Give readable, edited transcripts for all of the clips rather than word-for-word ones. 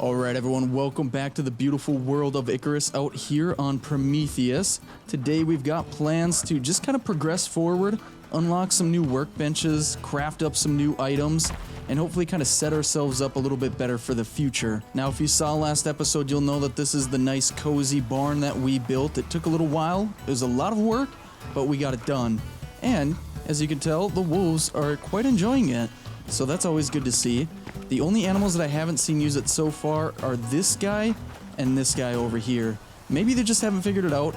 Alright everyone, welcome back to the beautiful world of Icarus out here on Prometheus. Today we've got plans to just kind of progress forward, unlock some new workbenches, craft up some new items, and hopefully kind of set ourselves up a little bit better for the future. Now if you saw last episode, you'll know that this is the nice cozy barn that we built. It took a little while, it was a lot of work, but we got it done. And as you can tell, the wolves are quite enjoying it, so that's always good to see. The only animals that I haven't seen use it so far are this guy and this guy over here. Maybe they just haven't figured it out.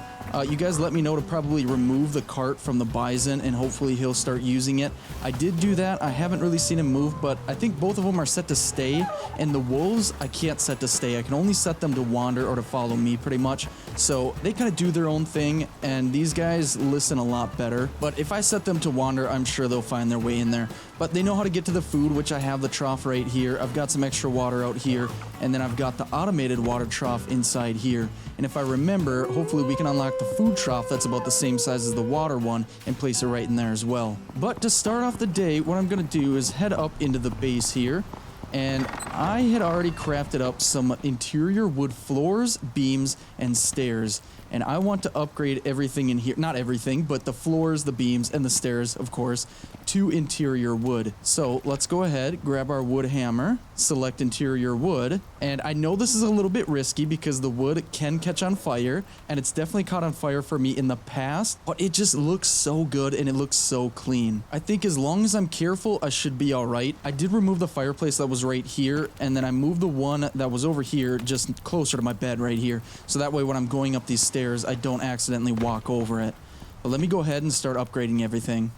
You guys let me know to probably remove the cart from the bison and hopefully he'll start using it. I did do that. I haven't really seen him move, but I think both of them are set to stay. And the wolves, I can't set to stay. I can only set them to wander or to follow me pretty much. So they kind of do their own thing and these guys listen a lot better. But if I set them to wander, I'm sure they'll find their way in there. But they know how to get to the food, which I have the trough right here. I've got some extra water out here. And then I've got the automated water trough inside here. And if I remember, hopefully we can unlock the food trough that's about the same size as the water one and place it right in there as well. But to start off the day, what I'm going to do is head up into the base here. And I had already crafted up some interior wood floors, beams, and stairs. And I want to upgrade everything in here, not everything, but the floors, the beams, and the stairs, of course, to interior wood. So let's go ahead, grab our wood hammer, select interior wood, and I know this is a little bit risky because the wood can catch on fire, and it's definitely caught on fire for me in the past, but it just looks so good and it looks so clean. I think as long as I'm careful, I should be all right. I did remove the fireplace that was right here, and then I moved the one that was over here just closer to my bed right here, so that way when I'm going up these stairs, I don't accidentally walk over it. But let me go ahead and start upgrading everything.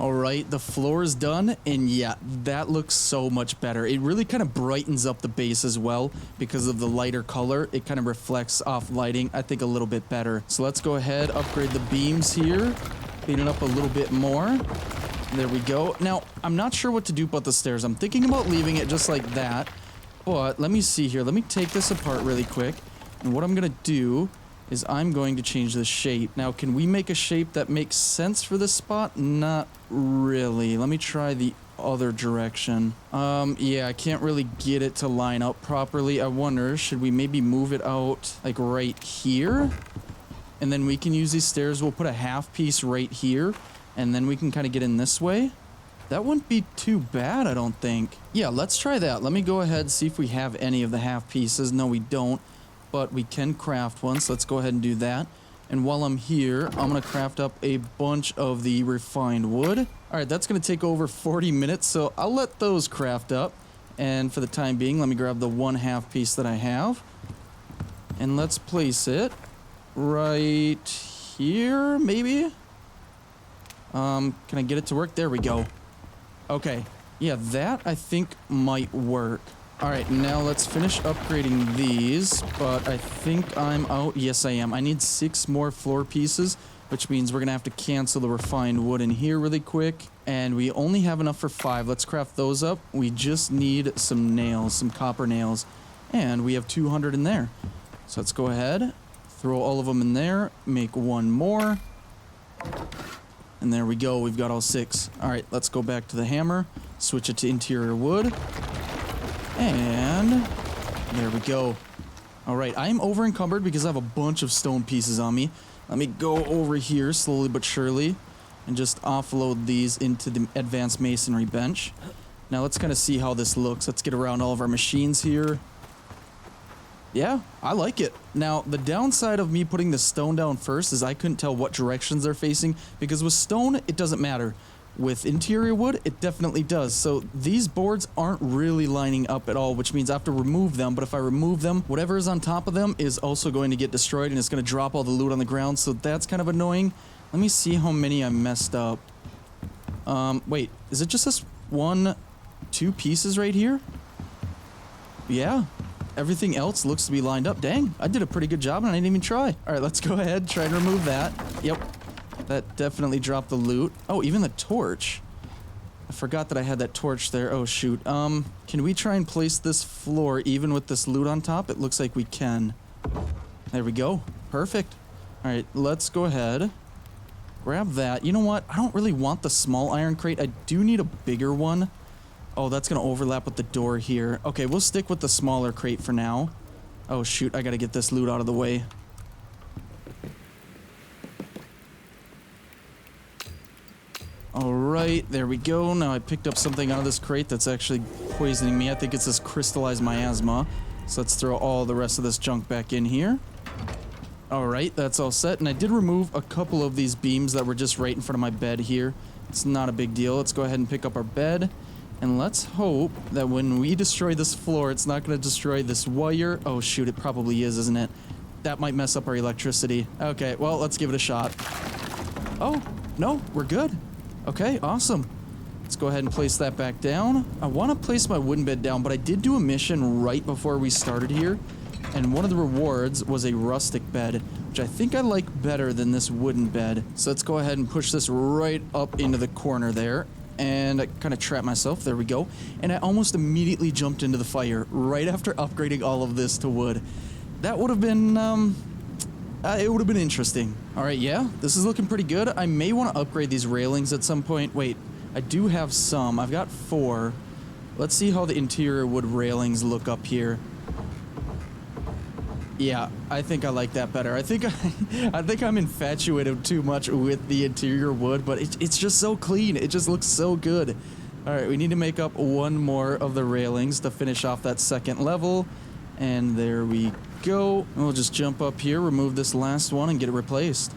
Alright, the floor is done, and yeah, that looks so much better. It really kind of brightens up the base as well because of the lighter color. It kind of reflects off lighting, I think, a little bit better. So let's go ahead, upgrade the beams here, clean it up a little bit more. There we go. Now, I'm not sure what to do about the stairs. I'm thinking about leaving it just like that, but let me see here. Let me take this apart really quick, and what I'm going to do is I'm going to change the shape. Now, can we make a shape that makes sense for this spot? Not really. Let me try the other direction. Yeah, I can't really get it to line up properly. I wonder, should we maybe move it out like right here? And then we can use these stairs. We'll put a half piece right here, and then we can kind of get in this way. That wouldn't be too bad, I don't think. Yeah, let's try that. Let me go ahead and see if we have any of the half pieces. No, we don't. But we can craft one, so let's go ahead and do that. And while I'm here, I'm going to craft up a bunch of the refined wood. Alright, that's going to take over 40 minutes, so I'll let those craft up. And for the time being, let me grab the one half piece that I have. And let's place it right here, maybe? Can I get it to work? There we go. Okay. Yeah, that I think might work. Alright, now let's finish upgrading these, but I think I'm out. Yes, I am. I need 6 more floor pieces, which means we're going to have to cancel the refined wood in here really quick. And we only have enough for 5. Let's craft those up. We just need some nails, some copper nails. And we have 200 in there. So let's go ahead, throw all of them in there, make one more. And there we go. We've got all 6. Alright, let's go back to the hammer, switch it to interior wood. And there we go. Alright, I am over encumbered because I have a bunch of stone pieces on me. Let me go over here slowly but surely and just offload these into the advanced masonry bench. Now let's kind of see how this looks. Let's get around all of our machines here. Yeah, I like it. Now, the downside of me putting the stone down first is I couldn't tell what directions they're facing, because with stone, it doesn't matter. With interior wood, it definitely does. So these boards aren't really lining up at all, which means I have to remove them. But if I remove them, whatever is on top of them is also going to get destroyed, and it's going to drop all the loot on the ground. So that's kind of annoying. Let me see how many I messed up. Wait, is it just this 1, 2 pieces right here? Yeah. Everything else looks to be lined up. Dang, I did a pretty good job and I didn't even try. All right, let's go ahead, try and remove that. Yep. That definitely dropped the loot. Oh, even the torch. I forgot that I had that torch there. Oh, shoot. Can we try and place this floor even with this loot on top? It looks like we can. There we go. Perfect. All right, let's go ahead. Grab that. You know what? I don't really want the small iron crate. I do need a bigger one. Oh, that's going to overlap with the door here. Okay, we'll stick with the smaller crate for now. Oh, shoot. I got to get this loot out of the way. Alright, there we go. Now I picked up something out of this crate that's actually poisoning me. I think it's this crystallized miasma. So let's throw all the rest of this junk back in here. Alright, that's all set. And I did remove a couple of these beams that were just right in front of my bed here. It's not a big deal. Let's go ahead and pick up our bed. And let's hope that when we destroy this floor, it's not going to destroy this wire. Oh, shoot, it probably is, isn't it? That might mess up our electricity. Okay, well, let's give it a shot. Oh, no, we're good. Okay, awesome. Let's go ahead and place that back down. I want to place my wooden bed down, but I did do a mission right before we started here. And one of the rewards was a rustic bed, which I think I like better than this wooden bed. So let's go ahead and push this right up into the corner there. And I kind of trapped myself. There we go. And I almost immediately jumped into the fire right after upgrading all of this to wood. That would have been, it would have been interesting. All right, yeah, this is looking pretty good. I may want to upgrade these railings at some point. Wait, I do have some. I've got 4. Let's see how the interior wood railings look up here. Yeah, I think I like that better. I think I'm infatuated too much with the interior wood, but it's just so clean. It just looks so good. All right, we need to make up one more of the railings to finish off that second level. And there we go. We'll just jump up here, remove this last one, and get it replaced.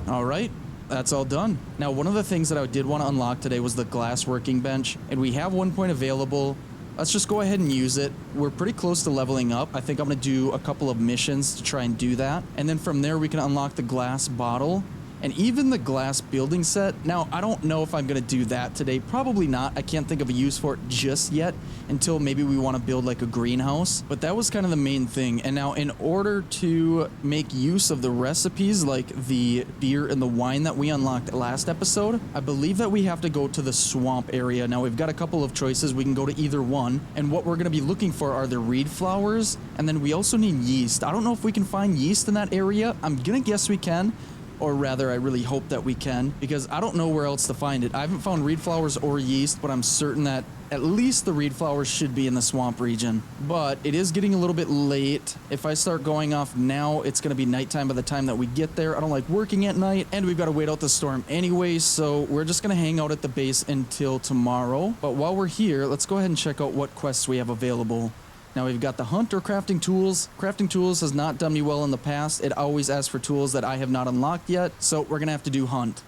All right, that's all done. Now, one of the things that I did want to unlock today was the glass working bench, and we have 1 point available. Let's just go ahead and use it. We're pretty close to leveling up. I think I'm going to do a couple of missions to try and do that. And then from there, we can unlock the glass bottle and even the glass building set. Now, I don't know if I'm going to do that today. Probably not. I can't think of a use for it just yet until maybe we want to build like a greenhouse. But that was kind of the main thing. And now in order to make use of the recipes like the beer and the wine that we unlocked last episode, I believe that we have to go to the swamp area. Now, we've got a couple of choices. We can go to either one. And what we're going to be looking for are the reed flowers. And then we also need yeast. I don't know if we can find yeast in that area. I'm going to guess we can. Or rather, I really hope that we can, because I don't know where else to find it. I haven't found reed flowers or yeast, but I'm certain that at least the reed flowers should be in the swamp region. But it is getting a little bit late. If I start going off now, it's going to be nighttime by the time that we get there. I don't like working at night, and we've got to wait out the storm anyway, so we're just going to hang out at the base until tomorrow. But while we're here, let's go ahead and check out what quests we have available. Now we've got the hunt or crafting tools. Crafting tools has not done me well in the past. It always asks for tools that I have not unlocked yet, so we're gonna have to do hunt.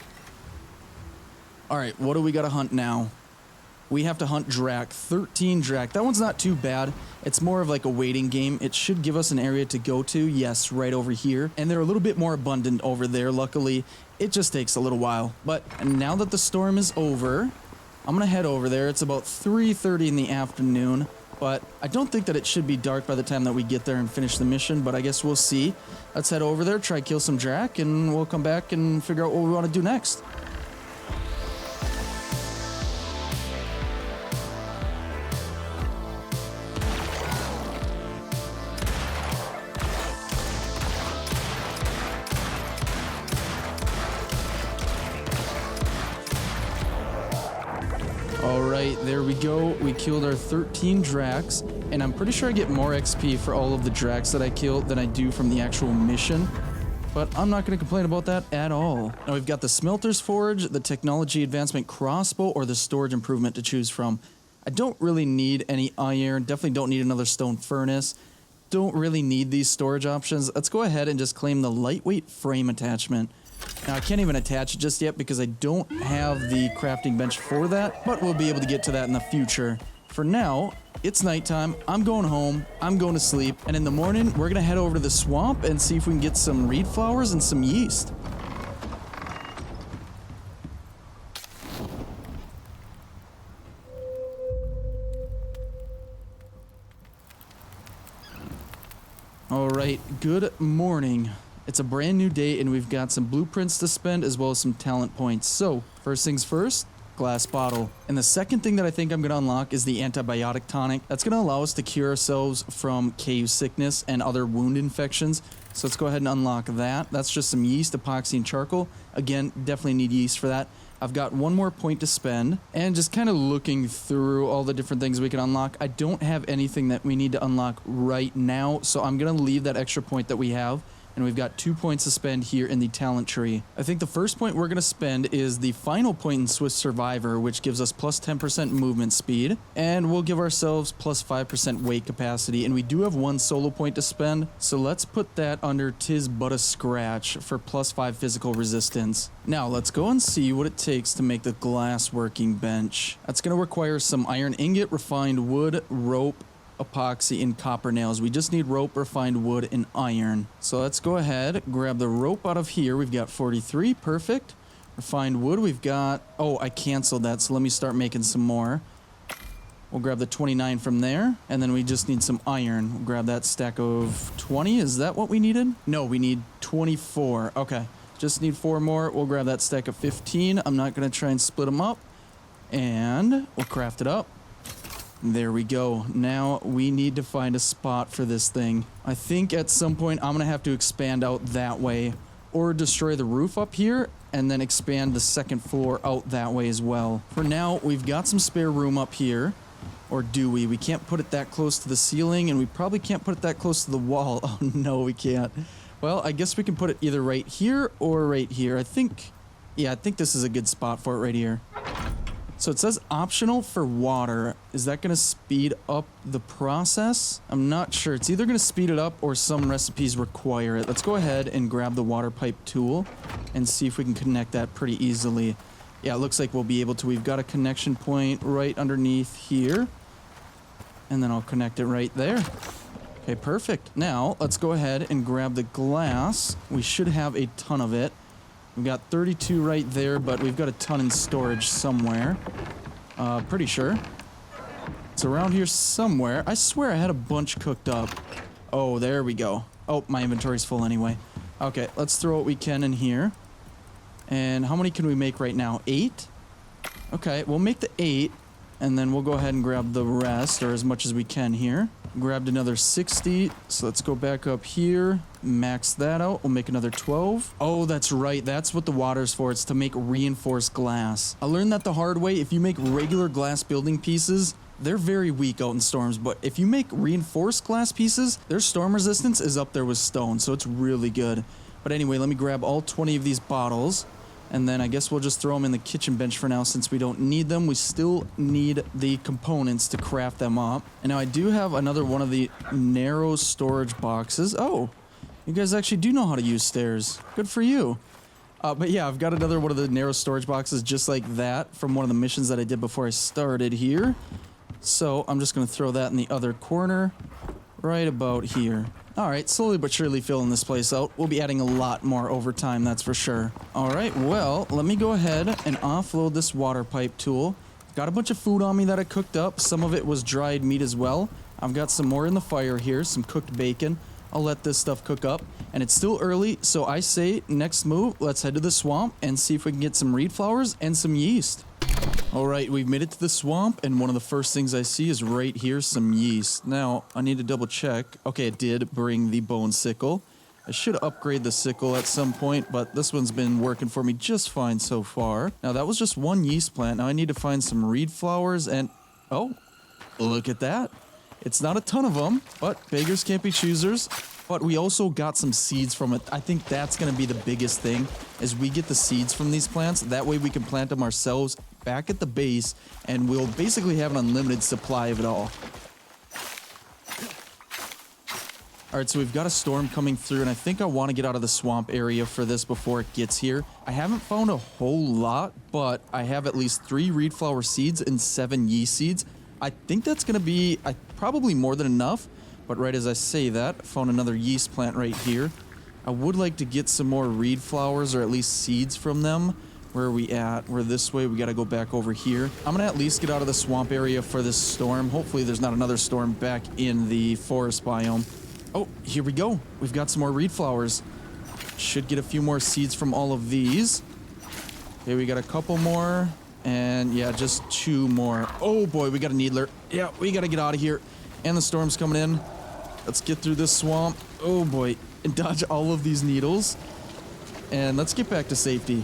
Alright, what do we gotta hunt now? We have to hunt Drac, 13 Drac. That one's not too bad. It's more of like a waiting game. It should give us an area to go to. Yes, right over here. And they're a little bit more abundant over there, luckily. It just takes a little while. But now that the storm is over, I'm gonna head over there. It's about 3:30 in the afternoon. But I don't think that it should be dark by the time that we get there and finish the mission, but I guess we'll see. Let's head over there, try kill some Drac, and we'll come back and figure out what we want to do next. Alright, there we go. We killed our 13 Dracs, and I'm pretty sure I get more XP for all of the Dracs that I killed than I do from the actual mission. But I'm not going to complain about that at all. Now we've got the Smelter's Forge, the Technology Advancement Crossbow, or the Storage Improvement to choose from. I don't really need any iron, definitely don't need another stone furnace. Don't really need these storage options. Let's go ahead and just claim the lightweight frame attachment. Now, I can't even attach it just yet because I don't have the crafting bench for that, but we'll be able to get to that in the future. For now, it's nighttime, I'm going home, I'm going to sleep, and in the morning, we're going to head over to the swamp and see if we can get some reed flowers and some yeast. Alright, good morning. It's a brand new day and we've got some blueprints to spend as well as some talent points. So, first things first, glass bottle. And the second thing that I think I'm going to unlock is the Antibiotic Tonic. That's going to allow us to cure ourselves from cave sickness and other wound infections. So let's go ahead and unlock that. That's just some yeast, epoxy, and charcoal. Again, definitely need yeast for that. I've got one more point to spend, and just kind of looking through all the different things we can unlock. I don't have anything that we need to unlock right now, so I'm going to leave that extra point that we have. And we've got 2 points to spend here in the talent tree. I think the first point we're going to spend is the final point in Swift Survivor, which gives us plus 10% movement speed. And we'll give ourselves plus 5% weight capacity. And we do have one solo point to spend. So let's put that under Tis But a Scratch for plus 5 physical resistance. Now let's go and see what it takes to make the glass working bench. That's going to require some iron ingot, refined wood, rope, epoxy, and copper nails. We just need rope, refined wood, and iron. So let's go ahead, grab the rope out of here. We've got 43, perfect. Refined wood, we've got, oh, I canceled that, so let me start making some more. We'll grab the 29 from there, and then we just need some iron. We'll grab that stack of 20. Is that what we needed? No, we need 24. Okay, just need 4 more. We'll grab that stack of 15. I'm not going to try and split them up, and we'll craft it up. There we go. Now we need to find a spot for this thing. I think at some point I'm going to have to expand out that way or destroy the roof up here and then expand the second floor out that way as well. For now, we've got some spare room up here. Or do we? We can't put it that close to the ceiling, and we probably can't put it that close to the wall. Oh no, we can't. Well, I guess we can put it either right here or right here. I think this is a good spot for it right here. So it says optional for water. Is that going to speed up the process? I'm not sure. It's either going to speed it up or some recipes require it. Let's go ahead and grab the water pipe tool and see if we can connect that pretty easily. Yeah, it looks like we'll be able to. We've got a connection point right underneath here. And then I'll connect it right there. Okay, perfect. Now, let's go ahead and grab the glass. We should have a ton of it. We've got 32 right there, but we've got a ton in storage somewhere. Pretty sure. It's around here somewhere. I swear I had a bunch cooked up. Oh, there we go. Oh, my inventory's full anyway. Okay, let's throw what we can in here. And how many can we make right now? 8? Okay, we'll make the 8, and then we'll go ahead and grab the rest, or as much as we can here. Grabbed another 60, so let's go back up here, max that out. We'll make another 12. Oh, that's right, that's what the water's for. It's to make reinforced glass. I learned that the hard way. If you make regular glass building pieces, they're very weak out in storms, but if you make reinforced glass pieces, their storm resistance is up there with stone, so it's really good. But anyway, let me grab all 20 of these bottles. And then I guess we'll just throw them in the kitchen bench for now since we don't need them. We still need the components to craft them up. And now I do have another one of the narrow storage boxes. Oh, you guys actually do know how to use stairs. Good for you. But yeah, I've got another one of the narrow storage boxes just like that from one of the missions that I did before I started here. So I'm just going to throw that in the other corner right about here. Alright, slowly but surely filling this place out. We'll be adding a lot more over time, that's for sure. Alright, well, let me go ahead and offload this water pipe tool. Got a bunch of food on me that I cooked up. Some of it was dried meat as well. I've got some more in the fire here, some cooked bacon. I'll let this stuff cook up. And it's still early, so I say next move, let's head to the swamp and see if we can get some reed flowers and some yeast. Alright, we've made it to the swamp, and one of the first things I see is right here, some yeast. Now, I need to double check. Okay, it did bring the bone sickle. I should upgrade the sickle at some point, but this one's been working for me just fine so far. Now, that was just one yeast plant. Now, I need to find some reed flowers, and... oh, look at that. It's not a ton of them, but beggars can't be choosers. But we also got some seeds from it. I think that's going to be the biggest thing, is we get the seeds from these plants. That way we can plant them ourselves back at the base, and we'll basically have an unlimited supply of it all. Alright, so we've got a storm coming through, and I think I want to get out of the swamp area for this before it gets here. I haven't found a whole lot, but I have at least 3 reed flower seeds and 7 yeast seeds. I think that's going to be probably more than enough. But right as I say that, I found another yeast plant right here. I would like to get some more reed flowers, or at least seeds from them. Where are we at? We're this way. We got to go back over here. I'm going to at least get out of the swamp area for this storm. Hopefully there's not another storm back in the forest biome. Oh, here we go. We've got some more reed flowers. Should get a few more seeds from all of these. Okay, we got a couple more. And yeah, just 2 more. Oh boy, we got a needler. Yeah, we gotta get out of here. And the storm's coming in. Let's get through this swamp. Oh boy, and dodge all of these needles. And let's get back to safety.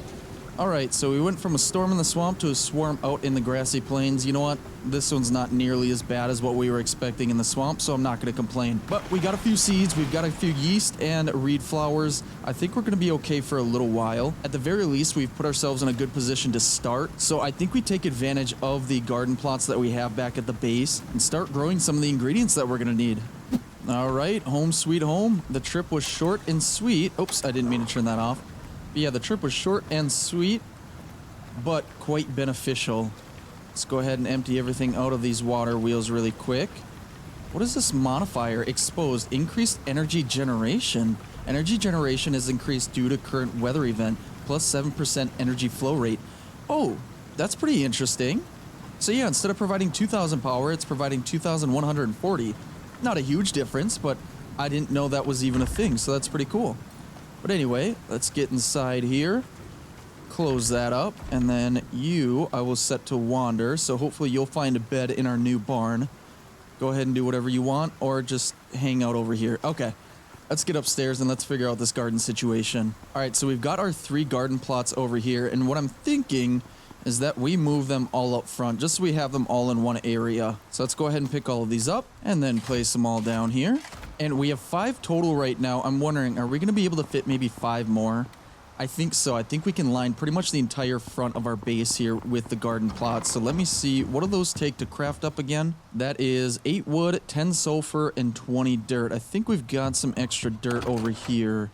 Alright, so we went from a storm in the swamp to a swarm out in the grassy plains. You know what? This one's not nearly as bad as what we were expecting in the swamp, so I'm not going to complain. But we got a few seeds, we've got a few yeast and reed flowers. I think we're going to be okay for a little while. At the very least, we've put ourselves in a good position to start. So I think we take advantage of the garden plots that we have back at the base and start growing some of the ingredients that we're going to need. Alright, home sweet home. The trip was short and sweet. Oops, I didn't mean to turn that off. Yeah, the trip was short and sweet, but quite beneficial. Let's go ahead and empty everything out of these water wheels really quick. What is this modifier? Exposed. Increased energy generation. Energy generation is increased due to current weather event, plus 7% energy flow rate. Oh, that's pretty interesting. So yeah, instead of providing 2,000 power, it's providing 2,140. Not a huge difference, but I didn't know that was even a thing, so that's pretty cool. But anyway, let's get inside here, close that up, and then I will set to wander, so hopefully you'll find a bed in our new barn. Go ahead and do whatever you want, or just hang out over here. Okay, let's get upstairs and let's figure out this garden situation. Alright, so we've got our 3 garden plots over here, and what I'm thinking is that we move them all up front, just so we have them all in one area. So let's go ahead and pick all of these up, and then place them all down here. And we have 5 total right now. I'm wondering, are we going to be able to fit maybe 5 more? I think so. I think we can line pretty much the entire front of our base here with the garden plots. So let me see. What do those take to craft up again? That is 8 wood, 10 sulfur, and 20 dirt. I think we've got some extra dirt over here.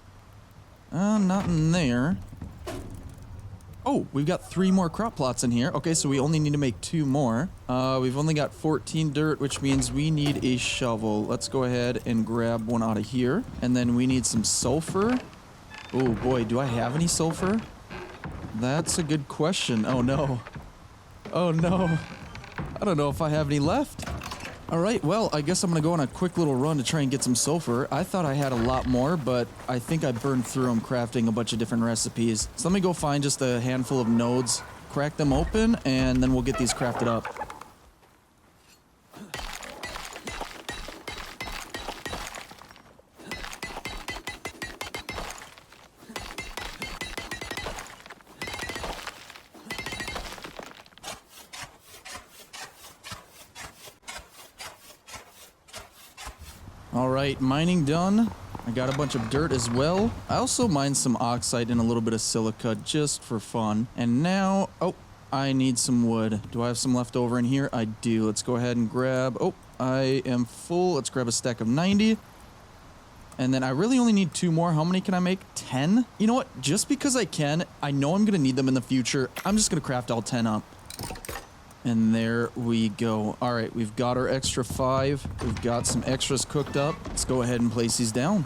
Not in there. Oh, we've got 3 more crop plots in here. Okay, so we only need to make 2 more. We've only got 14 dirt, which means we need a shovel. Let's go ahead and grab one out of here. And then we need some sulfur. Oh boy, do I have any sulfur? That's a good question. Oh no. Oh no. I don't know if I have any left. Alright, well, I guess I'm gonna go on a quick little run to try and get some sulfur. I thought I had a lot more, but I think I burned through them crafting a bunch of different recipes. So let me go find just a handful of nodes, crack them open, and then we'll get these crafted up. Alright, mining done. I got a bunch of dirt as well. I also mined some oxide and a little bit of silica just for fun. And now, oh, I need some wood. Do I have some left over in here? I do. Let's go ahead and grab, oh, I am full. Let's grab a stack of 90. And then I really only need 2 more. How many can I make? 10? You know what? Just because I can, I know I'm going to need them in the future. I'm just going to craft all 10 up. And there we go. All right, we've got our extra 5. We've got some extras cooked up. Let's go ahead and place these down.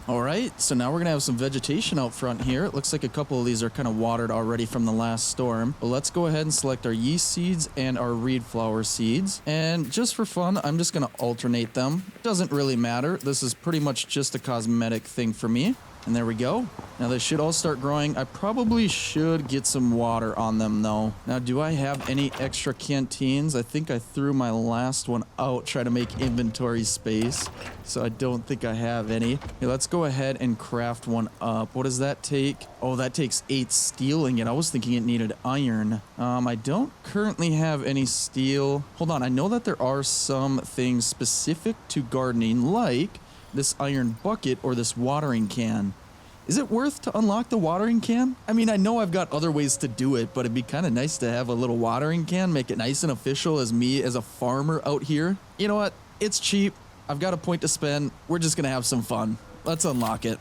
All right, so now we're gonna have some vegetation out front here. It looks like a couple of these are kind of watered already from the last storm. But let's go ahead and select our yeast seeds and our reed flower seeds. And just for fun, I'm just gonna alternate them. Doesn't really matter. This is pretty much just a cosmetic thing for me. And there we go. Now they should all start growing. I probably should get some water on them though. Now, do I have any extra canteens? I think I threw my last one out trying to make inventory space. So I don't think I have any. Okay, let's go ahead and craft one up. What does that take? Oh, that takes 8 steel ingot. I was thinking it needed iron. I don't currently have any steel. Hold on, I know that there are some things specific to gardening, like this iron bucket or this watering can. Is it worth to unlock the watering can? I mean, I know I've got other ways to do it, but it'd be kind of nice to have a little watering can, make it nice and official as me as a farmer out here. You know what? It's cheap. I've got a point to spend. We're just gonna have some fun. Let's unlock it.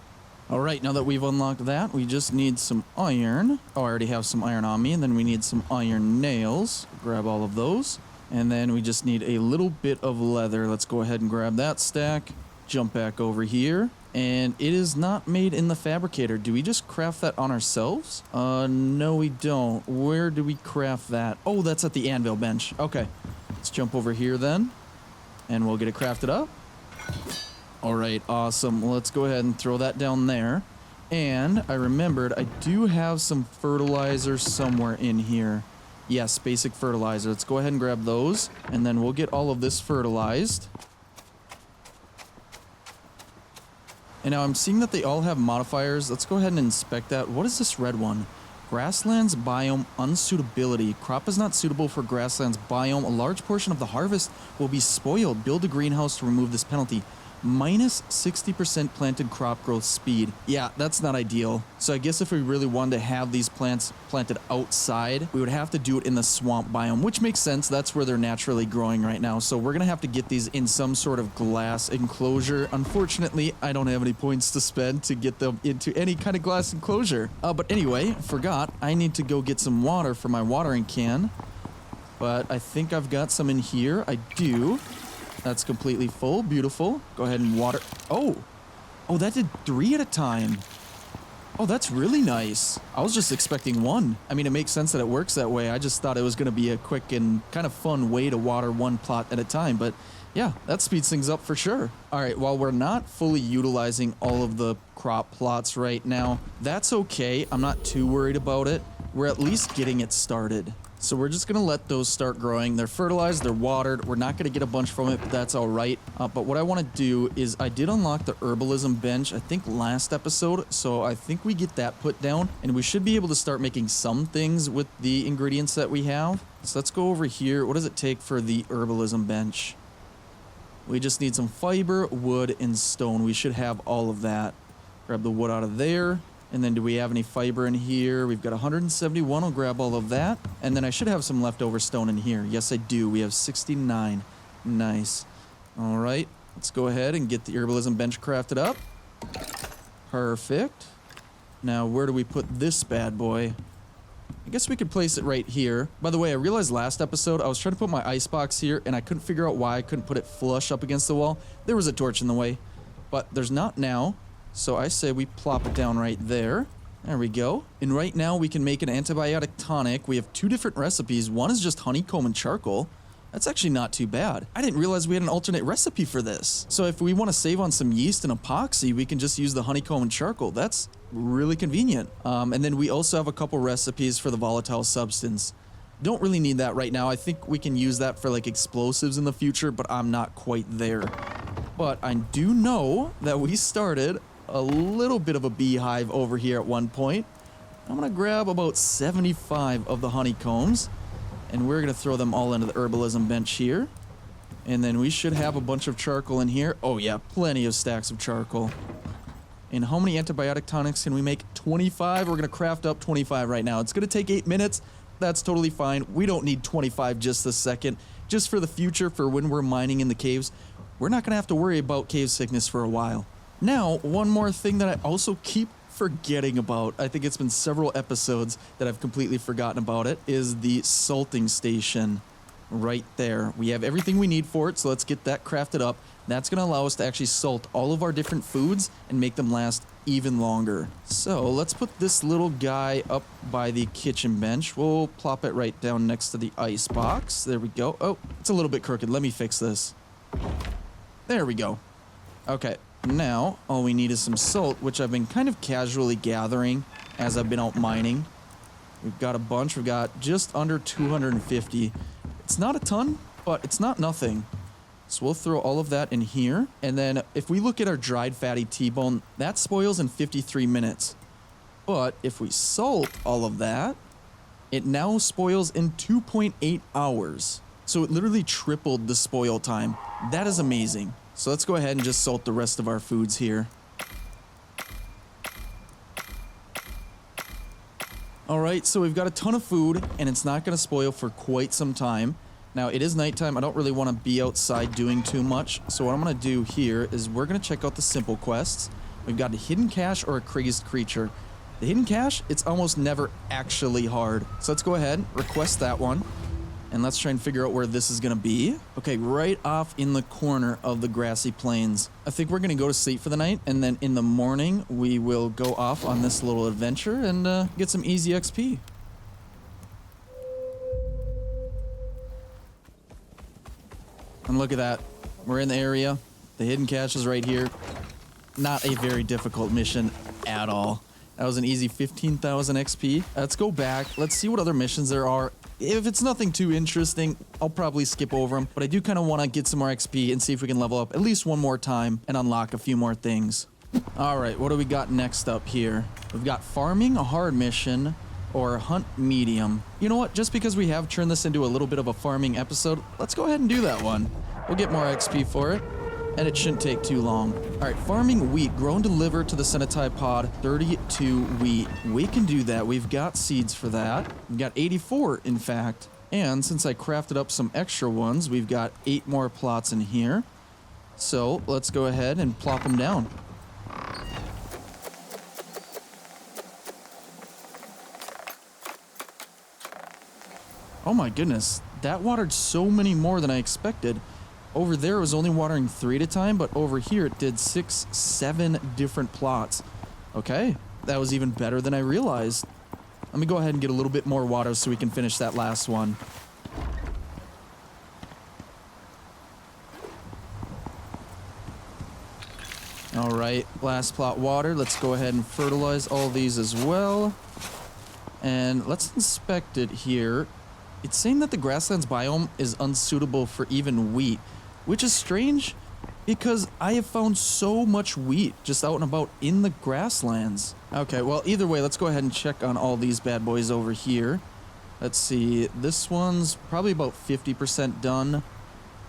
All right, now that we've unlocked that, we just need some iron. Oh, I already have some iron on me, and then we need some iron nails. Grab all of those. And then we just need a little bit of leather. Let's go ahead and grab that stack. Jump back over here, and it is not made in the fabricator. Do we just craft that on ourselves? No we don't. Where do we craft that? Oh, that's at the anvil bench. Okay, let's jump over here then, and we'll get it crafted up. All right, awesome. Let's go ahead and throw that down there. And I remembered I do have some fertilizer somewhere in here. Yes, basic fertilizer. Let's go ahead and grab those, and then we'll get all of this fertilized. And now I'm seeing that they all have modifiers. Let's go ahead and inspect that. What is this red one? Grasslands biome unsuitability. Crop is not suitable for grasslands biome. A large portion of the harvest will be spoiled. Build a greenhouse to remove this penalty. Minus 60% planted crop growth speed. Yeah, that's not ideal. So I guess if we really wanted to have these plants planted outside, we would have to do it in the swamp biome, which makes sense. That's where they're naturally growing right now. So we're going to have to get these in some sort of glass enclosure. Unfortunately, I don't have any points to spend to get them into any kind of glass enclosure. But anyway, forgot. I need to go get some water for my watering can. But I think I've got some in here. I do. That's completely full. Beautiful. Go ahead and water. Oh, that did 3 at a time. Oh, that's really nice. I was just expecting 1. I mean, it makes sense that it works that way. I just thought it was going to be a quick and kind of fun way to water 1 plot at a time. But yeah, that speeds things up for sure. All right, while we're not fully utilizing all of the crop plots right now, that's okay. I'm not too worried about it. We're at least getting it started. So we're just going to let those start growing. They're fertilized, they're watered. We're not going to get a bunch from it, but that's all right. But what I want to do is I did unlock the Herbalism Bench, I think last episode. So I think we get that put down and we should be able to start making some things with the ingredients that we have. So let's go over here. What does it take for the Herbalism Bench? We just need some fiber, wood, and stone. We should have all of that. Grab the wood out of there. And then do we have any fiber in here? We've got 171. I'll grab all of that. And then I should have some leftover stone in here. Yes, I do. We have 69. Nice. All right. Let's go ahead and get the Herbalism Bench crafted up. Perfect. Now, where do we put this bad boy? I guess we could place it right here. By the way, I realized last episode I was trying to put my icebox here, and I couldn't figure out why I couldn't put it flush up against the wall. There was a torch in the way. But there's not now. So I say we plop it down right there. There we go. And right now we can make an antibiotic tonic. We have 2 different recipes. One is just honeycomb and charcoal. That's actually not too bad. I didn't realize we had an alternate recipe for this. So if we want to save on some yeast and epoxy, we can just use the honeycomb and charcoal. That's really convenient. And then we also have a couple recipes for the volatile substance. Don't really need that right now. I think we can use that for like explosives in the future, but I'm not quite there. But I do know that we started a little bit of a beehive over here at one point. I'm gonna grab about 75 of the honeycombs and we're gonna throw them all into the Herbalism Bench here. And then we should have a bunch of charcoal in here. Oh yeah, plenty of stacks of charcoal. And how many antibiotic tonics can we make? 25. We're gonna craft up 25 right now. It's gonna take 8 minutes. That's totally fine. We don't need 25 just this second. Just for the future, for when we're mining in the caves, we're not gonna have to worry about cave sickness for a while. Now, one more thing that I also keep forgetting about, I think it's been several episodes that I've completely forgotten about it, is the salting station right there. We have everything we need for it, so let's get that crafted up. That's going to allow us to actually salt all of our different foods and make them last even longer. So let's put this little guy up by the kitchen bench. We'll plop it right down next to the ice box. There we go. Oh, it's a little bit crooked. Let me fix this. There we go. Okay. Now, all we need is some salt, which I've been kind of casually gathering as I've been out mining. We've got a bunch. We've got just under 250. It's not a ton, but it's not nothing. So we'll throw all of that in here. And then if we look at our dried fatty T-bone, that spoils in 53 minutes. But if we salt all of that, it now spoils in 2.8 hours. So it literally tripled the spoil time. That is amazing. So let's go ahead and just salt the rest of our foods here. Alright, so we've got a ton of food, and it's not going to spoil for quite some time. Now, it is nighttime. I don't really want to be outside doing too much. So what I'm going to do here is we're going to check out the simple quests. We've got a hidden cache or a crazed creature. The hidden cache, it's almost never actually hard. So let's go ahead, request that one. And let's try and figure out where this is going to be. Okay, right off in the corner of the grassy plains. I think we're going to go to sleep for the night, and then in the morning, we will go off on this little adventure and get some easy XP. And look at that. We're in the area. The hidden cache is right here. not a very difficult mission at all. That was an easy 15,000 XP. Let's go back. Let's see what other missions there are. If it's nothing too interesting, I'll probably skip over them. But I do kind of want to get some more XP and see if we can level up at least one more time and unlock a few more things. All right, what do we got next up here? We've got farming, a hard mission, or hunt medium. You know what? Just because we have turned this into a little bit of a farming episode, let's go ahead and do that one. We'll get more XP for it, and it shouldn't take too long. All right, farming wheat, grow and deliver to the Cenotai pod, 32 wheat. We can do that. We've got seeds for that. We've got 84, in fact. And since I crafted up some extra ones, we've got 8 more plots in here. So let's go ahead and plop them down. Oh my goodness, that watered so many more than I expected. Over there it was only watering 3 at a time, but over here it did 6, 7 different plots. Okay, that was even better than I realized. Let me go ahead and get a little bit more water so we can finish that last one. All right, last plot water. Let's go ahead and fertilize all these as well. And let's inspect it here. It's saying that the grasslands biome is unsuitable for even wheat, which is strange because I have found so much wheat just out and about in the grasslands. Okay, well, either way, let's go ahead and check on all these bad boys over here. Let's see, this one's probably about 50% done.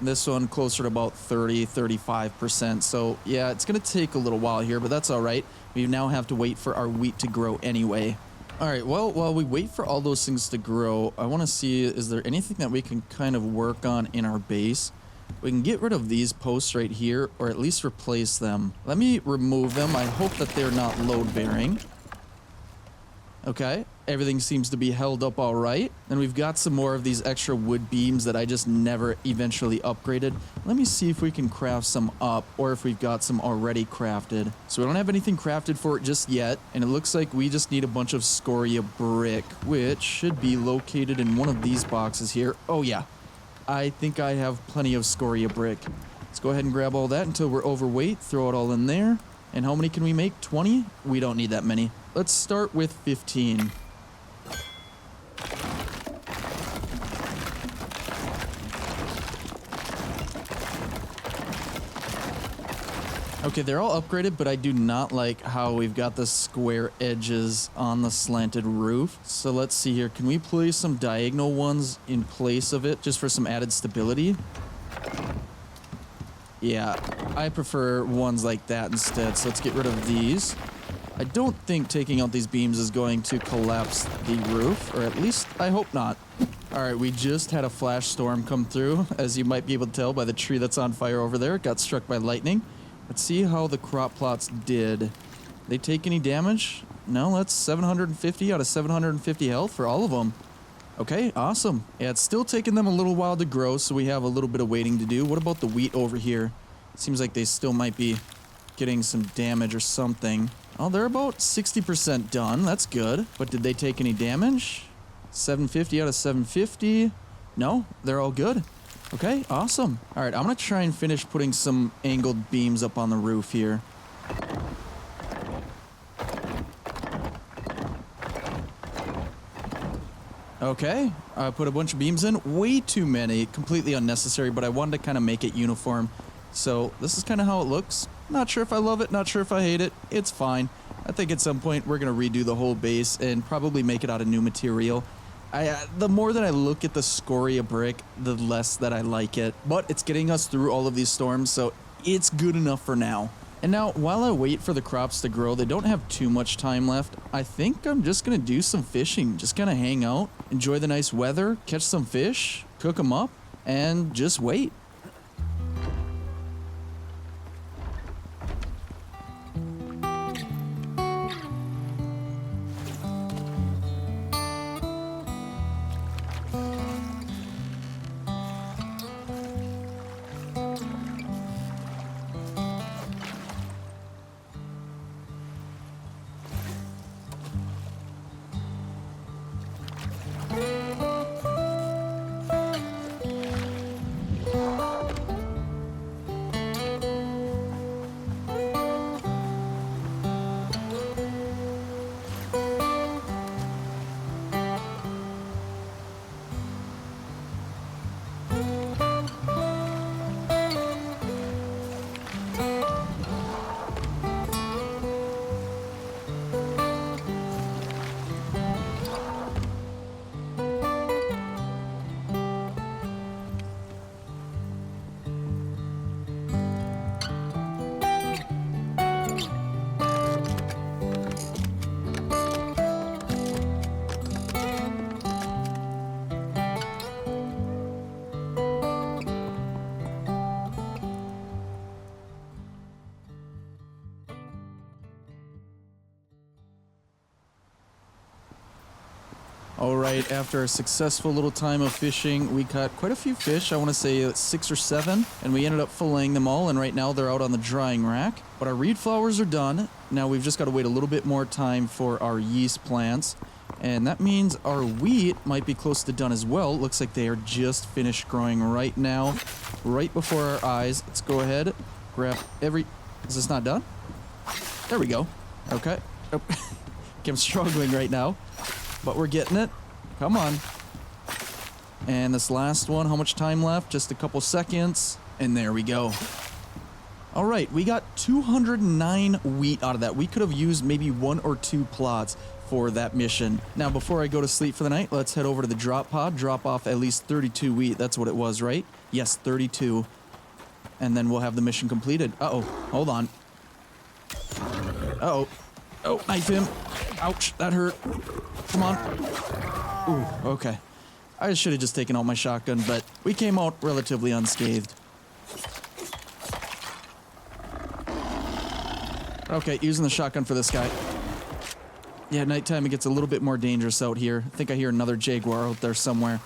This one closer to about 30, 35%. So yeah, it's gonna take a little while here, but that's all right. We now have to wait for our wheat to grow anyway. All right, well, while we wait for all those things to grow, I want to see, is there anything that we can kind of work on in our base? We can get rid of these posts right here, or at least replace them. Let me remove them. I hope that they're not load-bearing. Okay, everything seems to be held up all right. And we've got some more of these extra wood beams that I just never eventually upgraded. Let me see if we can craft some up, or if we've got some already crafted. So we don't have anything crafted for it just yet, and it looks like we just need a bunch of scoria brick, which should be located in one of these boxes here. Oh yeah, I think I have plenty of scoria brick. Let's go ahead and grab all that until we're overweight, throw it all in there. And how many can we make? 20? We don't need that many. Let's start with 15. Okay, they're all upgraded, but I do not like how we've got the square edges on the slanted roof. So let's see here. Can we place some diagonal ones in place of it just for some added stability? Yeah, I prefer ones like that instead, so let's get rid of these. I don't think taking out these beams is going to collapse the roof, or at least I hope not. Alright, we just had a flash storm come through, as you might be able to tell by the tree that's on fire over there. It got struck by lightning. Let's see how the crop plots did. They take any damage? No, that's 750 out of 750 health for all of them. Okay, awesome. Yeah, it's still taking them a little while to grow, so we have a little bit of waiting to do. What about the wheat over here? Seems like they still might be getting some damage or something. Oh, they're about 60% done. That's good. But did they take any damage? 750 out of 750. No, they're all good. Okay, awesome. All right, I'm going to try and finish putting some angled beams up on the roof here. Okay, I put a bunch of beams in. Way too many. Completely unnecessary, but I wanted to kind of make it uniform. So this is kind of how it looks. Not sure if I love it, not sure if I hate it. It's fine. I think at some point we're going to redo the whole base and probably make it out of new material. The more that I look at the scoria brick, the less that I like it. But it's getting us through all of these storms, so it's good enough for now. And now, while I wait for the crops to grow, they don't have too much time left. I think I'm just going to do some fishing. Just kind of hang out, enjoy the nice weather, catch some fish, cook them up, and just wait. All right, after a successful little time of fishing, we caught quite a few fish. I want to say 6 or 7, and we ended up filleting them all, and right now they're out on the drying rack. But our reed flowers are done. Now we've just got to wait a little bit more time for our yeast plants, and that means our wheat might be close to done as well. Looks like they are just finished growing right now, right before our eyes. Let's go ahead, grab every... Is this not done? There we go. Okay. Oh. I'm struggling right now. But we're getting it. Come on. And this last one, how much time left? Just a couple seconds. And there we go. All right, we got 209 wheat out of that. We could have used maybe 1 or 2 plots for that mission. Now, before I go to sleep for the night, let's head over to the drop pod, drop off at least 32 wheat. That's what it was, right? Yes, 32. And then we'll have the mission completed. Uh-oh, hold on. Uh-oh. Oh, knife him. Ouch, that hurt. Come on. Ooh, okay. I should have just taken out my shotgun, but we came out relatively unscathed. Okay, using the shotgun for this guy. Yeah, at nighttime it gets a little bit more dangerous out here. I think I hear another jaguar out there somewhere.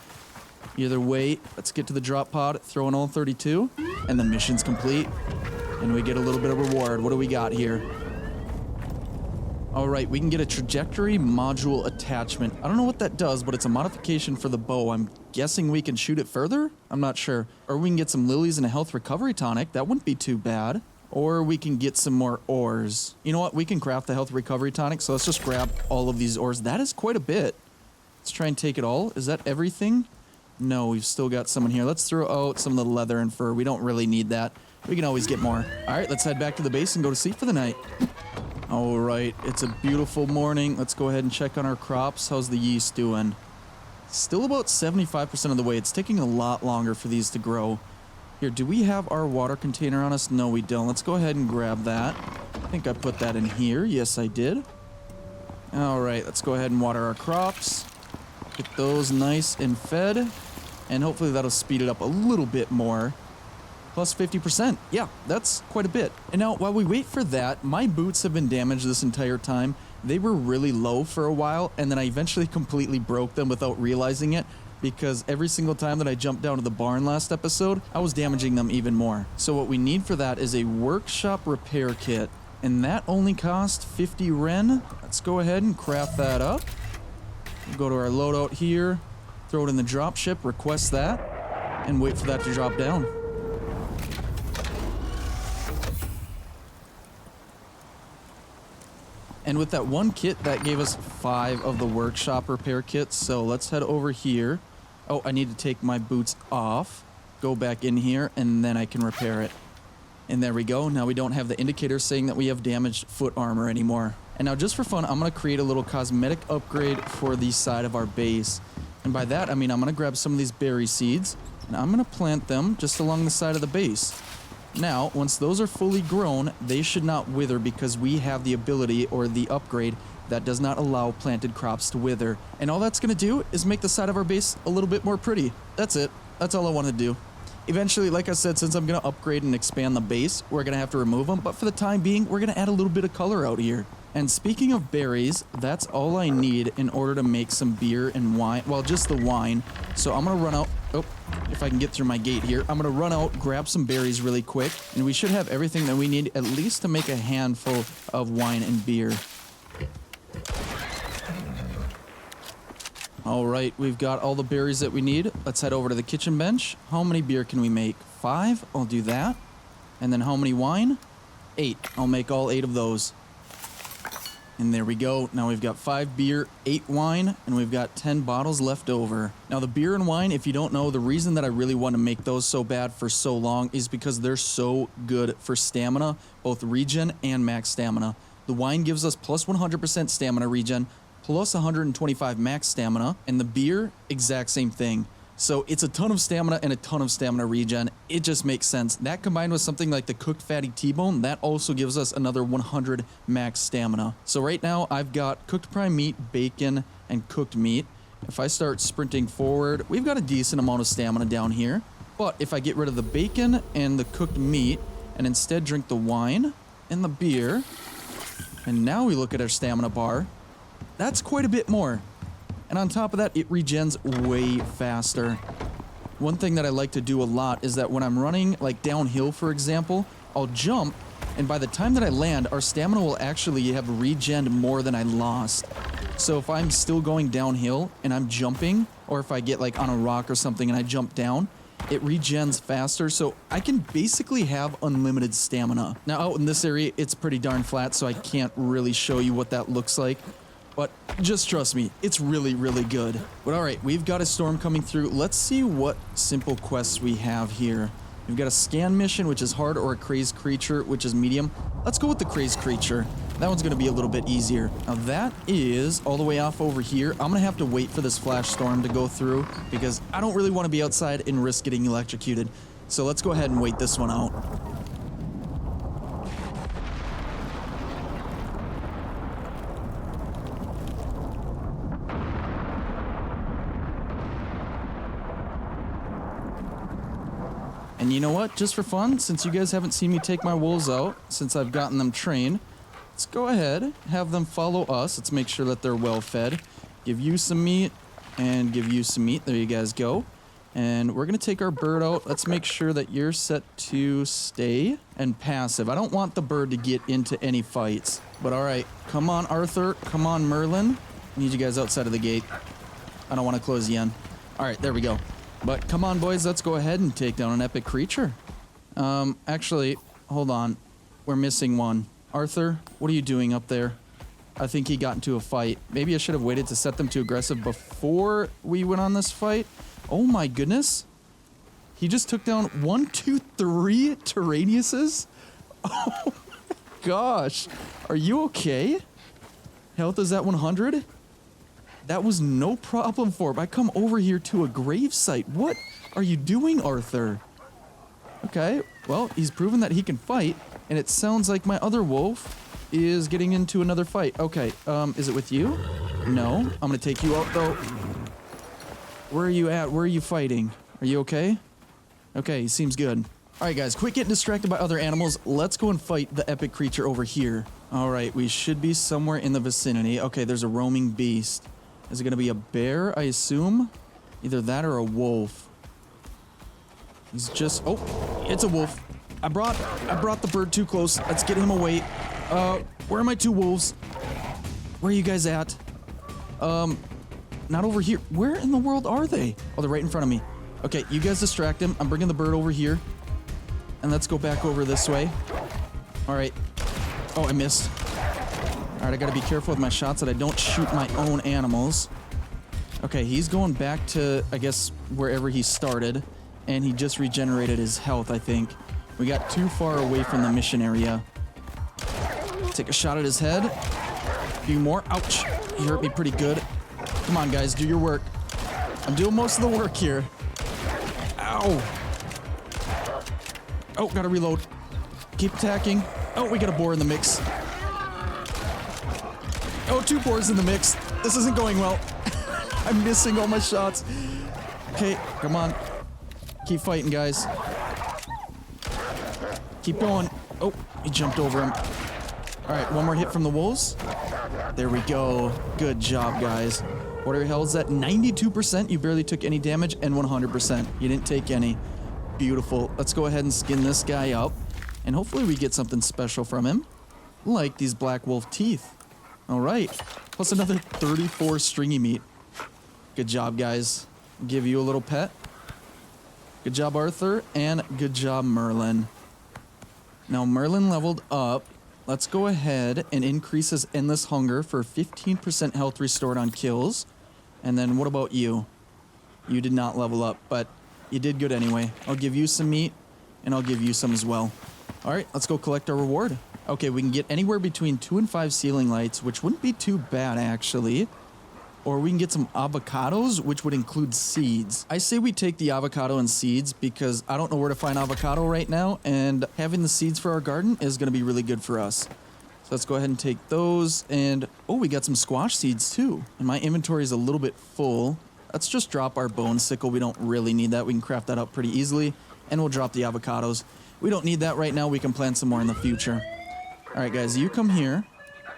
Either way, let's get to the drop pod, throw in all 32, and the mission's complete. And we get a little bit of reward. What do we got here? All right, we can get a trajectory module attachment. I don't know what that does, but it's a modification for the bow. I'm guessing we can shoot it further? I'm not sure. Or we can get some lilies and a health recovery tonic. That wouldn't be too bad. Or we can get some more ores. You know what? We can craft the health recovery tonic, so let's just grab all of these ores. That is quite a bit. Let's try and take it all. Is that everything? No, we've still got some in here. Let's throw out some of the leather and fur. We don't really need that. We can always get more. All right, let's head back to the base and go to sleep for the night. All right, it's a beautiful morning. Let's go ahead and check on our crops. How's the yeast doing? Still about 75% of the way. It's taking a lot longer for these to grow. Here, do we have our water container on us? No, we don't. Let's go ahead and grab that. I think I put that in here. Yes, I did. All right, let's go ahead and water our crops. Get those nice and fed. And hopefully that'll speed it up a little bit more. Plus 50%. Yeah, that's quite a bit. And now, while we wait for that, my boots have been damaged this entire time. They were really low for a while, and then I eventually completely broke them without realizing it, because every single time that I jumped down to the barn last episode, I was damaging them even more. So what we need for that is a workshop repair kit, and that only costs 50 Ren. Let's go ahead and craft that up. We'll go to our loadout here, throw it in the dropship, request that, and wait for that to drop down. And with that one kit, that gave us 5 of the workshop repair kits. So let's head over here. Oh, I need to take my boots off, go back in here, and then I can repair it. And there we go. Now we don't have the indicator saying that we have damaged foot armor anymore. And now just for fun, I'm going to create a little cosmetic upgrade for the side of our base. And by that, I mean I'm going to grab some of these berry seeds, and I'm going to plant them just along the side of the base. Now, once those are fully grown, they should not wither because we have the ability or the upgrade that does not allow planted crops to wither. And all that's going to do is make the side of our base a little bit more pretty. That's it. That's all I want to do. Eventually, like I said, since I'm going to upgrade and expand the base, we're going to have to remove them. But for the time being, we're going to add a little bit of color out here. And speaking of berries, that's all I need in order to make some beer and wine. Well, just the wine. So I'm going to run out. Oh, if I can get through my gate here. I'm going to run out, grab some berries really quick. And we should have everything that we need at least to make a handful of wine and beer. All right, we've got all the berries that we need. Let's head over to the kitchen bench. How many beer can we make? 5? I'll do that. And then how many wine? 8. I'll make all 8 of those. And there we go. Now we've got 5 beer, 8 wine, and we've got 10 bottles left over. Now the beer and wine, if you don't know, the reason that I really want to make those so bad for so long is because they're so good for stamina, both regen and max stamina. The wine gives us plus 100% stamina regen, plus 125 max stamina, and the beer, exact same thing. So it's a ton of stamina and a ton of stamina regen. It just makes sense. That combined with something like the cooked fatty T-bone, that also gives us another 100 max stamina. So right now I've got cooked prime meat, bacon, and cooked meat. If I start sprinting forward, we've got a decent amount of stamina down here. But if I get rid of the bacon and the cooked meat and instead drink the wine and the beer, and now we look at our stamina bar, that's quite a bit more. And on top of that, it regens way faster. One thing that I like to do a lot is that when I'm running like downhill, for example, I'll jump, and by the time that I land, our stamina will actually have regened more than I lost. So if I'm still going downhill and I'm jumping, or if I get like on a rock or something and I jump down, it regens faster, so I can basically have unlimited stamina. Now out in this area, it's pretty darn flat, so I can't really show you what that looks like. But just trust me, it's really, really good. But alright, we've got a storm coming through. Let's see what simple quests we have here. We've got a scan mission, which is hard, or a crazed creature, which is medium. Let's go with the crazed creature. That one's gonna be a little bit easier. Now that is all the way off over here. I'm gonna have to wait for this flash storm to go through because I don't really want to be outside and risk getting electrocuted. So let's go ahead and wait this one out. And you know what? Just for fun, since you guys haven't seen me take my wolves out, since I've gotten them trained, let's go ahead, have them follow us. Let's make sure that they're well fed. Give you some meat, and give you some meat. There you guys go. And we're going to take our bird out. Let's make sure that you're set to stay and passive. I don't want the bird to get into any fights. But alright, come on Arthur, come on Merlin. I need you guys outside of the gate. I don't want to close you in. Alright, there we go. But come on, boys, let's go ahead and take down an epic creature. Actually, hold on. We're missing one. Arthur, what are you doing up there? I think he got into a fight. Maybe I should have waited to set them to aggressive before we went on this fight. Oh my goodness. He just took down 1, 2, 3 Tyrannuses? Oh my gosh. Are you okay? Health is at 100? That was no problem for him. I come over here to a grave site. What are you doing, Arthur? Okay, well, he's proven that he can fight, and it sounds like my other wolf is getting into another fight. Okay, is it with you? No. I'm gonna take you out, though. Where are you at? Where are you fighting? Are you okay? Okay, he seems good. Alright, guys, quit getting distracted by other animals. Let's go and fight the epic creature over here. Alright, we should be somewhere in the vicinity. Okay, there's a roaming beast. Is it gonna be a bear, I assume? Either that or a wolf. He's just... Oh, it's a wolf. I brought the bird too close. Let's get him away. Where are my two wolves? Where are you guys at? Not over here. Where in the world are they? Oh, they're right in front of me. Okay, you guys distract him. I'm bringing the bird over here. And let's go back over this way. Alright. Oh, I missed. Alright, I gotta be careful with my shots that I don't shoot my own animals. Okay, he's going back to, I guess, wherever he started. And he just regenerated his health, I think. We got too far away from the mission area. Take a shot at his head. A few more. Ouch. He hurt me pretty good. Come on, guys, do your work. I'm doing most of the work here. Ow. Oh, gotta reload. Keep attacking. Oh, we got a boar in the mix. Oh, 2 boars in the mix. This isn't going well. I'm missing all my shots. Okay, come on. Keep fighting, guys. Keep going. Oh, he jumped over him. All right, one more hit from the wolves. There we go. Good job, guys. What the hell is that? 92%. You barely took any damage, and 100%. You didn't take any. Beautiful. Let's go ahead and skin this guy up, and hopefully we get something special from him, like these black wolf teeth. All right. Plus another 34 stringy meat. Good job, guys. Give you a little pet. Good job, Arthur, and good job, Merlin. Now, Merlin leveled up. Let's go ahead and increase his Endless Hunger for 15% health restored on kills. And then what about you? You did not level up, but you did good anyway. I'll give you some meat, and I'll give you some as well. All right, let's go collect our reward. Okay, we can get anywhere between 2 and 5 ceiling lights, which wouldn't be too bad, actually. Or we can get some avocados, which would include seeds. I say we take the avocado and seeds because I don't know where to find avocado right now, and having the seeds for our garden is going to be really good for us. So let's go ahead and take those, and oh, we got some squash seeds too. And my inventory is a little bit full. Let's just drop our bone sickle. We don't really need that. We can craft that up pretty easily, and we'll drop the avocados. We don't need that right now. We can plant some more in the future. All right, guys, you come here.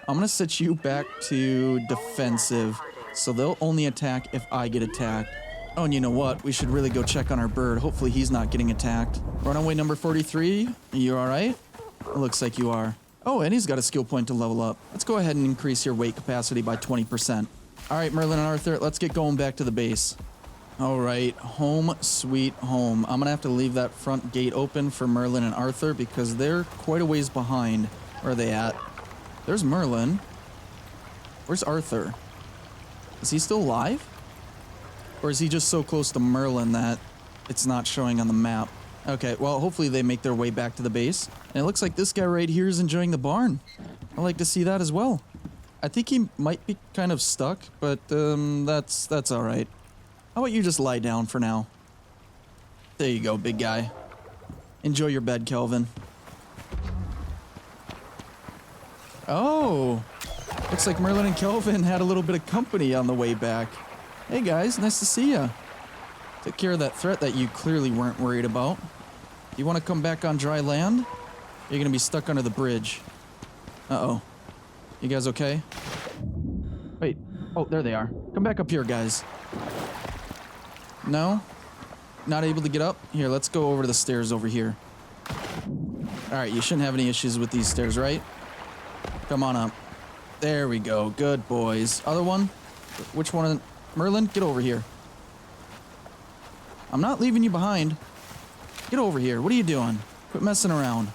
I'm going to set you back to defensive. so they'll only attack if I get attacked. Oh, and you know what? We should really go check on our bird. Hopefully he's not getting attacked. Runaway number 43, you alright? It looks like you are. Oh, and he's got a skill point to level up. Let's go ahead and increase your weight capacity by 20%. Alright, Merlin and Arthur, let's get going back to the base. Alright, home sweet home. I'm gonna have to leave that front gate open for Merlin and Arthur because they're quite a ways behind. Where are they at? There's Merlin. Where's Arthur? Is he still alive? Or is he just so close to Merlin that it's not showing on the map? Okay, well, hopefully they make their way back to the base. And it looks like this guy right here is enjoying the barn. I like to see that as well. I think he might be kind of stuck, but that's all right. How about you just lie down for now? There you go, big guy. Enjoy your bed, Kelvin. Oh, looks like Merlin and Kelvin had a little bit of company on the way back. Hey guys, nice to see ya. Took care of that threat that you clearly weren't worried about. You want to come back on dry land? You're gonna be stuck under the bridge. Uh-oh. You guys okay? Wait. Oh, there they are. Come back up here, guys. No? Not able to get up? Here, let's go over to the stairs over here. Alright, you shouldn't have any issues with these stairs, right? Come on up. There we go. Good boys. Other one? Which one? Merlin, get over here. I'm not leaving you behind. Get over here. What are you doing? Quit messing around.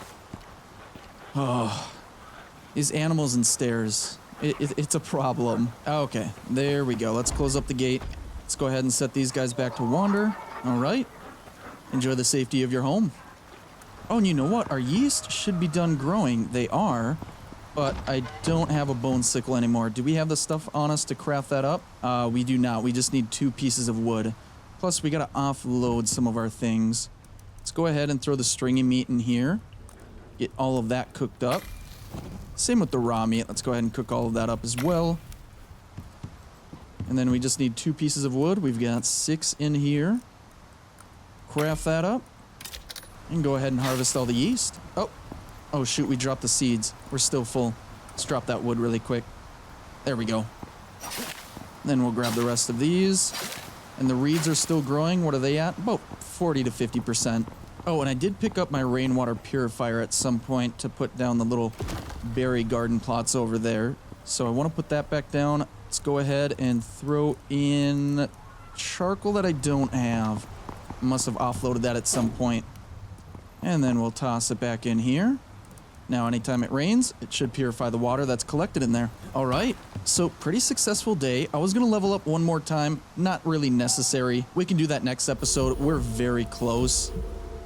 Oh, these animals and stairs. It's a problem. Okay, there we go. Let's close up the gate. Let's go ahead and set these guys back to wander. All right. Enjoy the safety of your home. Oh, and you know what? Our yeast should be done growing. They are. But I don't have a bone sickle anymore. Do we have the stuff on us to craft that up? We do not. We just need 2 pieces of wood. Plus, we gotta offload some of our things. Let's go ahead and throw the stringy meat in here. Get all of that cooked up. Same with the raw meat. Let's go ahead and cook all of that up as well. And then we just need 2 pieces of wood. We've got 6 in here. Craft that up. And go ahead and harvest all the yeast. Oh shoot, we dropped the seeds. We're still full. Let's drop that wood really quick. There we go. Then we'll grab the rest of these. And the reeds are still growing. What are they at? About 40 to 50%. Oh, and I did pick up my rainwater purifier at some point to put down the little berry garden plots over there. So I want to put that back down. Let's go ahead and throw in charcoal that I don't have. I must have offloaded that at some point. And then we'll toss it back in here. Now, anytime it rains, it should purify the water that's collected in there. All right, so pretty successful day. I was gonna level up one more time. Not really necessary. We can do that next episode. We're very close.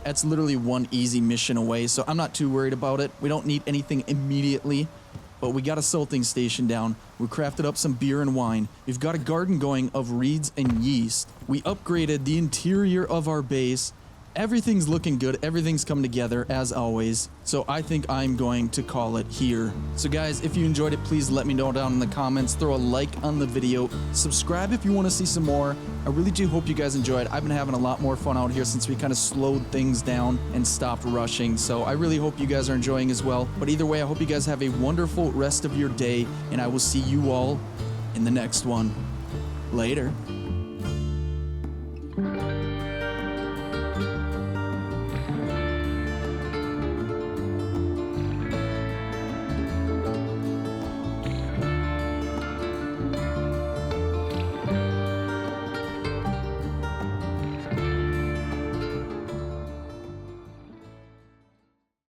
That's literally one easy mission away, so I'm not too worried about it. We don't need anything immediately, but we got a salting station down. We crafted up some beer and wine. We've got a garden going of reeds and yeast. We upgraded the interior of our base. Everything's looking good. Everything's come together as always. So I think I'm going to call it here. So guys, if you enjoyed it, please let me know down in the comments. Throw a like on the video. Subscribe if you want to see some more. I really do hope you guys enjoyed. I've been having a lot more fun out here since we kind of slowed things down and stopped rushing. So I really hope you guys are enjoying as well. But either way, I hope you guys have a wonderful rest of your day. And I will see you all in the next one. Later.